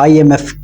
IMF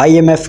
IMF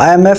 IMF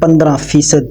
15%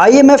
IMF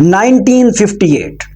1958,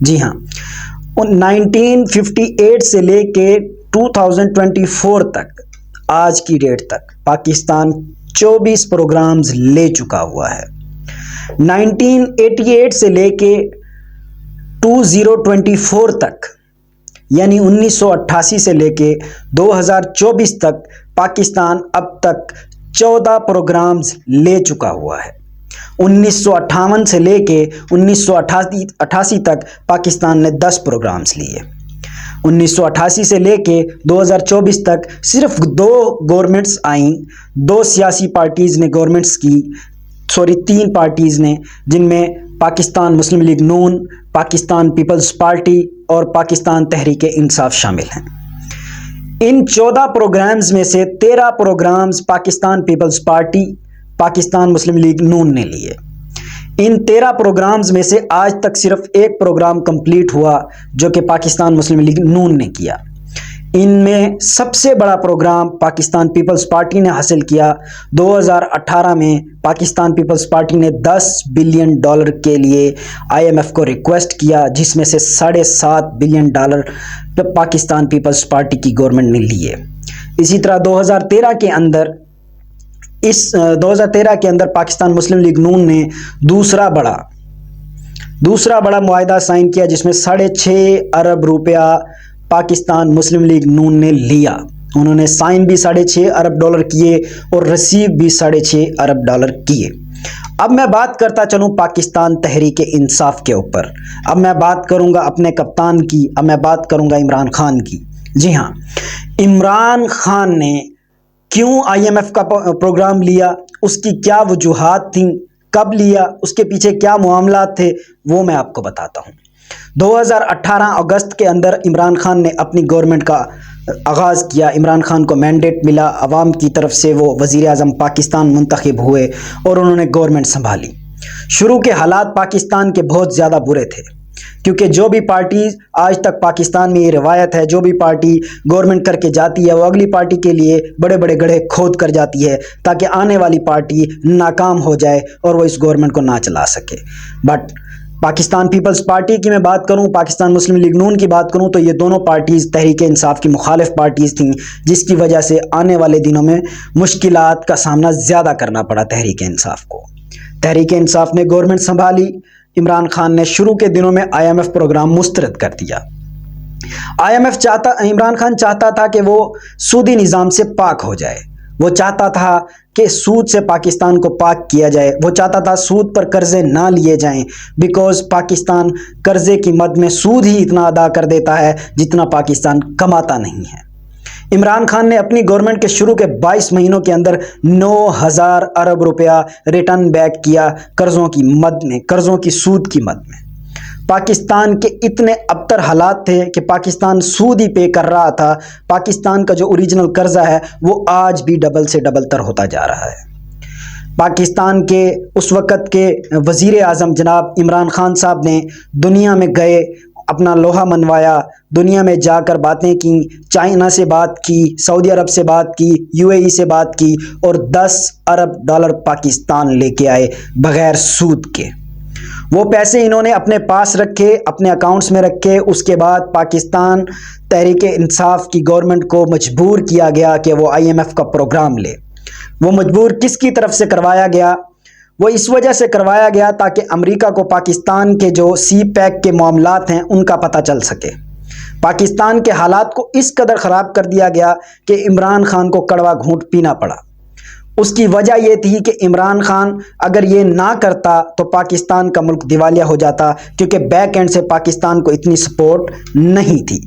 جی ہاں، 1958 سے لے کے 2024 تک، آج کی ڈیٹ تک پاکستان 24 پروگرامز لے چکا ہوا ہے۔ 1988 سے لے کے 2024 تک، یعنی 1988 سے لے کے 2024 تک پاکستان اب تک 14 پروگرامز لے چکا ہوا ہے۔ 1958 سے لے کے 1988 تک پاکستان نے 10 پروگرامز لیے۔ 1988 سے لے کے 2024 تک صرف 2 گورنمنٹس آئیں، 2 سیاسی پارٹیز نے گورنمنٹس کی، 3 پارٹیز نے، جن میں پاکستان مسلم لیگ نون، پاکستان پیپلز پارٹی اور پاکستان تحریک انصاف شامل ہیں۔ ان 14 پروگرامز میں سے 13 programs Pakistan Peoples Party, Pakistan Muslim League نون نے لیے۔ ان 13 پروگرامز میں سے آج تک صرف ایک پروگرام کمپلیٹ ہوا جو کہ پاکستان مسلم لیگ نون نے کیا۔ ان میں سب سے بڑا پروگرام پاکستان پیپلز پارٹی نے حاصل کیا۔ 2018 میں پاکستان پیپلز پارٹی نے $10 بلین کے لیے IMF کو ریکویسٹ کیا، جس میں سے $7.5 بلین پاکستان پیپلز پارٹی کی گورنمنٹ نے لیے۔ اسی طرح 2013 کے اندر پاکستان مسلم لیگ نون نے دوسرا بڑا معاہدہ سائن کیا، جس میں $6.5 ارب پاکستان مسلم لیگ نون نے لیا۔ انہوں نے سائن بھی $6.5 ارب کیے اور ریسیو بھی $6.5 ارب کیے۔ اب میں بات کرتا چلوں پاکستان تحریک انصاف کے اوپر۔ اب میں بات کروں گا اپنے کپتان کی، اب میں بات کروں گا عمران خان کی۔ جی ہاں، عمران خان نے کیوں IMF کا پروگرام لیا، اس کی کیا وجوہات تھیں، کب لیا، اس کے پیچھے کیا معاملات تھے، وہ میں آپ کو بتاتا ہوں۔ 2018 اگست کے اندر عمران خان نے اپنی گورنمنٹ کا آغاز کیا۔ عمران خان کو مینڈیٹ ملا، عوام کی طرف سے وہ وزیر اعظم پاکستان منتخب ہوئے اور انہوں نے گورنمنٹ سنبھالی۔ شروع کے حالات پاکستان کے بہت زیادہ برے تھے، کیونکہ جو بھی پارٹی، آج تک پاکستان میں یہ روایت ہے، جو بھی پارٹی گورنمنٹ کر کے جاتی ہے وہ اگلی پارٹی کے لیے بڑے بڑے گڑھے کھود کر جاتی ہے تاکہ آنے والی پارٹی ناکام ہو جائے اور وہ اس گورنمنٹ کو نہ چلا سکے۔ بٹ پاکستان پیپلز پارٹی کی میں بات کروں، پاکستان مسلم لیگ نون کی بات کروں، تو یہ دونوں پارٹیز تحریک انصاف کی مخالف پارٹیز تھیں، جس کی وجہ سے آنے والے دنوں میں مشکلات کا سامنا زیادہ کرنا پڑا تحریک انصاف کو۔ تحریک انصاف نے گورنمنٹ سنبھالی، عمران خان نے شروع کے دنوں میں IMF پروگرام مسترد کر دیا۔ عمران خان چاہتا تھا کہ وہ سودی نظام سے پاک ہو جائے، وہ چاہتا تھا کہ سود سے پاکستان کو پاک کیا جائے، وہ چاہتا تھا سود پر قرضے نہ لیے جائیں، بیکوز پاکستان قرضے کی مد میں سود ہی اتنا ادا کر دیتا ہے جتنا پاکستان کماتا نہیں ہے۔ عمران خان نے اپنی گورنمنٹ کے شروع کے 22 مہینوں کے اندر 9,000 ارب روپیہ ریٹرن بیک کیا قرضوں کی مد میں، قرضوں کی سود کی مد میں۔ پاکستان کے اتنے ابتر حالات تھے کہ پاکستان سود ہی پے کر رہا تھا۔ پاکستان کا جو اوریجنل قرضہ ہے وہ آج بھی ڈبل سے ڈبل تر ہوتا جا رہا ہے۔ پاکستان کے اس وقت کے وزیر اعظم جناب عمران خان صاحب نے دنیا میں گئے، اپنا لوہا منوایا، دنیا میں جا کر باتیں کی، چائنا سے بات کی، سعودی عرب سے بات کی، UAE سے بات کی، اور $10 ارب پاکستان لے کے آئے بغیر سود کے۔ وہ پیسے انہوں نے اپنے پاس رکھے، اپنے اکاؤنٹس میں رکھے۔ اس کے بعد پاکستان تحریک انصاف کی گورنمنٹ کو مجبور کیا گیا کہ وہ IMF کا پروگرام لے۔ وہ مجبور کس کی طرف سے کروایا گیا؟ وہ اس وجہ سے کروایا گیا تاکہ امریکہ کو پاکستان کے جو سی پیک کے معاملات ہیں ان کا پتہ چل سکے۔ پاکستان کے حالات کو اس قدر خراب کر دیا گیا کہ عمران خان کو کڑوا گھونٹ پینا پڑا۔ اس کی وجہ یہ تھی کہ عمران خان اگر یہ نہ کرتا تو پاکستان کا ملک دیوالیہ ہو جاتا، کیونکہ بیک اینڈ سے پاکستان کو اتنی سپورٹ نہیں تھی۔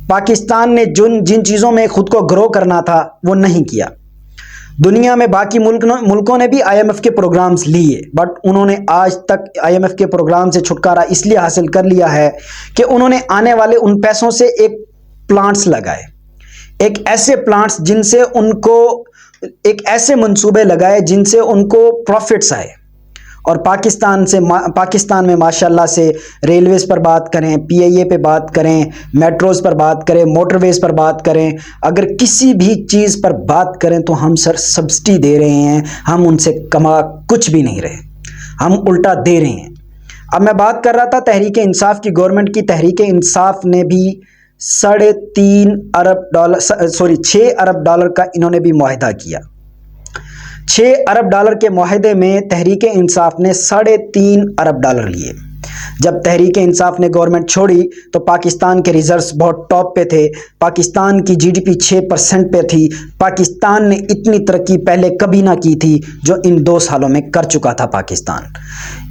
پاکستان نے جن چیزوں میں خود کو گرو کرنا تھا وہ نہیں کیا۔ دنیا میں باقی ملکوں نے بھی IMF کے پروگرامز لیے، بٹ انہوں نے آج تک IMF کے پروگرام سے چھٹکارا اس لیے حاصل کر لیا ہے کہ انہوں نے آنے والے ان پیسوں سے ایک پلانٹس لگائے، ایک ایسے پلانٹس جن سے ان کو ایک ایسے منصوبے لگائے جن سے ان کو پروفٹس آئے۔ اور پاکستان میں ماشاءاللہ سے ریلویز پر بات کریں، PIA پہ بات کریں، میٹروز پر بات کریں، موٹر ویز پر بات کریں، اگر کسی بھی چیز پر بات کریں تو ہم سبسڈی دے رہے ہیں، ہم ان سے کما کچھ بھی نہیں رہے، ہم الٹا دے رہے ہیں۔ اب میں بات کر رہا تھا تحریک انصاف کی گورنمنٹ کی. تحریک انصاف نے بھی 6 ارب ڈالر کا انہوں نے بھی معاہدہ کیا. 6 ارب ڈالر کے معاہدے میں تحریک انصاف نے 3.5 ارب ڈالر لیے. جب تحریک انصاف نے گورنمنٹ چھوڑی تو پاکستان کے ریزروز بہت ٹاپ پہ تھے. پاکستان کی جی ڈی پی 6% پہ تھی. پاکستان نے اتنی ترقی پہلے کبھی نہ کی تھی جو ان 2 سالوں میں کر چکا تھا پاکستان.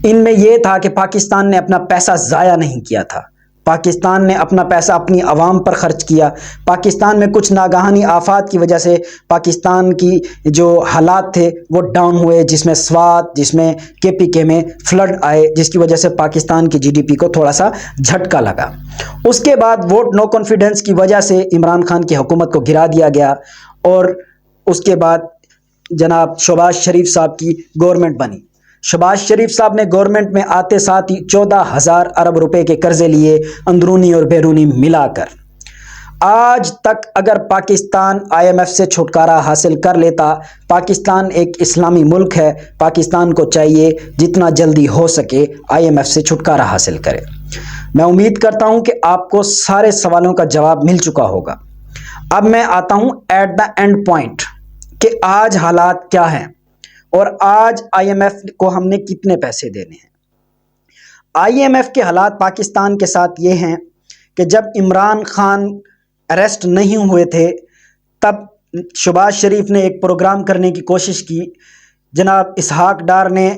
ان میں یہ تھا کہ پاکستان نے اپنا پیسہ ضائع نہیں کیا تھا. پاکستان نے اپنا پیسہ اپنی عوام پر خرچ کیا. پاکستان میں کچھ ناگہانی آفات کی وجہ سے پاکستان کی جو حالات تھے وہ ڈاؤن ہوئے، جس میں سوات، جس میں KPK میں فلڈ آئے، جس کی وجہ سے پاکستان کی GDP کو تھوڑا سا جھٹکا لگا. اس کے بعد ووٹ نو کانفیڈنس کی وجہ سے عمران خان کی حکومت کو گرا دیا گیا اور اس کے بعد جناب شہباز شریف صاحب کی گورنمنٹ بنی. شہباز شریف صاحب نے گورنمنٹ میں آتے ساتھ ہی 14,000 ارب روپے کے قرضے لیے، اندرونی اور بیرونی ملا کر. آج تک اگر پاکستان IMF سے چھٹکارا حاصل کر لیتا، پاکستان ایک اسلامی ملک ہے، پاکستان کو چاہیے جتنا جلدی ہو سکے IMF سے چھٹکارا حاصل کرے. میں امید کرتا ہوں کہ آپ کو سارے سوالوں کا جواب مل چکا ہوگا. اب میں آتا ہوں ایٹ دا اینڈ پوائنٹ کہ آج حالات کیا ہیں اور آج IMF کو ہم نے کتنے پیسے دینے ہیں. IMF کے حالات پاکستان کے ساتھ یہ ہیں کہ جب عمران خان اریسٹ نہیں ہوئے تھے تب شہباز شریف نے ایک پروگرام کرنے کی کوشش کی. جناب اسحاق ڈار نے،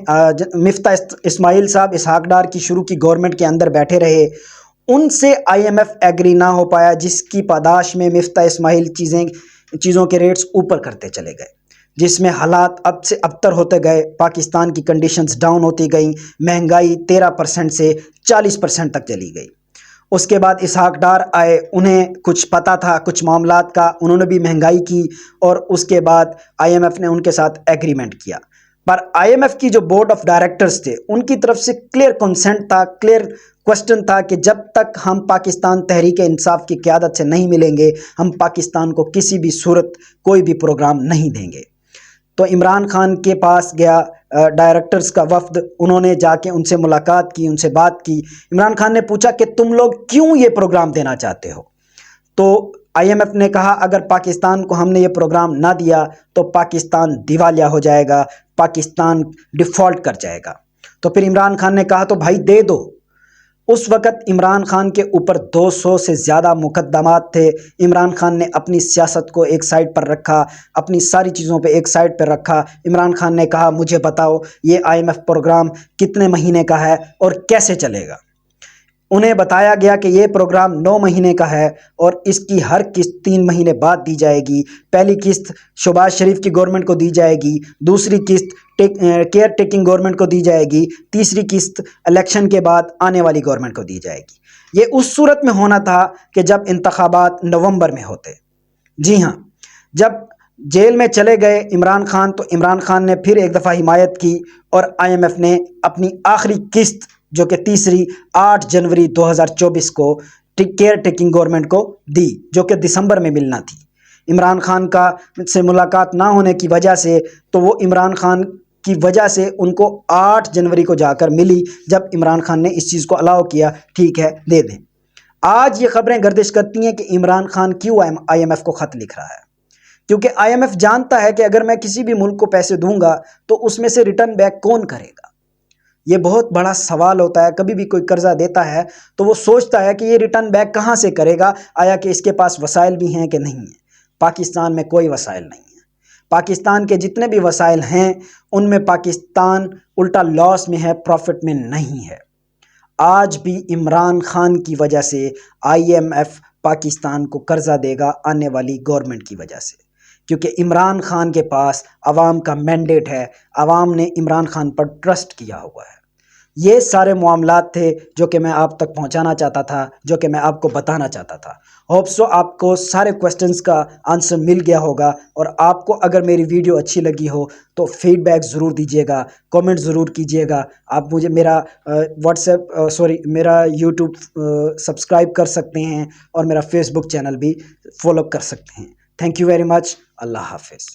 مفتاح اسماعیل صاحب اسحاق ڈار کی شروع کی گورنمنٹ کے اندر بیٹھے رہے. ان سے IMF ایگری نہ ہو پایا، جس کی پاداش میں مفتاح اسماعیل چیزوں کے ریٹس اوپر کرتے چلے گئے، جس میں حالات اب سے ابتر ہوتے گئے. پاکستان کی کنڈیشنز ڈاؤن ہوتی گئیں. مہنگائی 13% سے 40% تک چلی گئی. اس کے بعد اسحاق ڈار آئے، انہیں کچھ پتہ تھا کچھ معاملات کا، انہوں نے بھی مہنگائی کی اور اس کے بعد IMF نے ان کے ساتھ ایگریمنٹ کیا. پر IMF کی جو بورڈ آف ڈائریکٹرز تھے ان کی طرف سے کلیئر کنسنٹ تھا، کلیئر کوسچن تھا کہ جب تک ہم پاکستان تحریک انصاف کی قیادت سے نہیں ملیں گے ہم پاکستان کو کسی بھی صورت کوئی بھی پروگرام نہیں دیں گے. تو عمران خان کے پاس گیا ڈائریکٹرز کا وفد، انہوں نے جا کے ان سے ملاقات کی، ان سے بات کی. عمران خان نے پوچھا کہ تم لوگ کیوں یہ پروگرام دینا چاہتے ہو؟ تو IMF نے کہا اگر پاکستان کو ہم نے یہ پروگرام نہ دیا تو پاکستان دیوالیہ ہو جائے گا، پاکستان ڈیفالٹ کر جائے گا. تو پھر عمران خان نے کہا تو بھائی دے دو. اس وقت عمران خان کے اوپر 200 سے زیادہ مقدمات تھے. عمران خان نے اپنی سیاست کو ایک سائڈ پر رکھا، اپنی ساری چیزوں پہ ایک سائڈ پر رکھا. عمران خان نے کہا مجھے بتاؤ یہ IMF پروگرام کتنے مہینے کا ہے اور کیسے چلے گا. انہیں بتایا گیا کہ یہ پروگرام 9 مہینے کا ہے اور اس کی ہر قسط 3 مہینے بعد دی جائے گی. پہلی قسط شہباز شریف کی گورنمنٹ کو دی جائے گی، دوسری قسط کیئر ٹیکنگ گورنمنٹ کو دی جائے گی، تیسری قسط الیکشن کے بعد آنے والی گورنمنٹ کو دی جائے گی. یہ اس صورت میں ہونا تھا کہ جب انتخابات نومبر میں ہوتے. جی ہاں، جب جیل میں چلے گئے عمران خان تو عمران خان نے پھر ایک دفعہ حمایت کی اور IMF نے اپنی آخری قسط جو کہ تیسری 8 جنوری 2024 کو کیئر ٹیکنگ گورنمنٹ کو دی، جو کہ دسمبر میں ملنا تھی. عمران خان کا سے ملاقات نہ ہونے کی وجہ سے تو وہ عمران خان کی وجہ سے ان کو 8 جنوری کو جا کر ملی، جب عمران خان نے اس چیز کو الاؤ کیا ٹھیک ہے دے دیں. آج یہ خبریں گردش کرتی ہیں کہ عمران خان کیوں IMF کو خط لکھ رہا ہے، کیونکہ IMF جانتا ہے کہ اگر میں کسی بھی ملک کو پیسے دوں گا تو اس میں سے ریٹرن بیک کون کرے گا. یہ بہت بڑا سوال ہوتا ہے. کبھی بھی کوئی قرضہ دیتا ہے تو وہ سوچتا ہے کہ یہ ریٹرن بیک کہاں سے کرے گا، آیا کہ اس کے پاس وسائل بھی ہیں کہ نہیں ہیں. پاکستان میں کوئی وسائل نہیں ہیں. پاکستان کے جتنے بھی وسائل ہیں ان میں پاکستان الٹا لاس میں ہے، پروفٹ میں نہیں ہے. آج بھی عمران خان کی وجہ سے IMF پاکستان کو قرضہ دے گا آنے والی گورنمنٹ کی وجہ سے، کیونکہ عمران خان کے پاس عوام کا مینڈیٹ ہے، عوام نے عمران خان پر ٹرسٹ کیا ہوا ہے. یہ سارے معاملات تھے جو کہ میں آپ تک پہنچانا چاہتا تھا، جو کہ میں آپ کو بتانا چاہتا تھا. ہوپ سو آپ کو سارے کوسچنز کا آنسر مل گیا ہوگا، اور آپ کو اگر میری ویڈیو اچھی لگی ہو تو فیڈ بیک ضرور دیجیے گا، کامنٹ ضرور کیجیے گا. آپ مجھے میرا میرا یوٹیوب سبسکرائب کر سکتے ہیں اور میرا فیس بک چینل بھی فالو کر سکتے ہیں. Thank you very much. اللہ حافظ.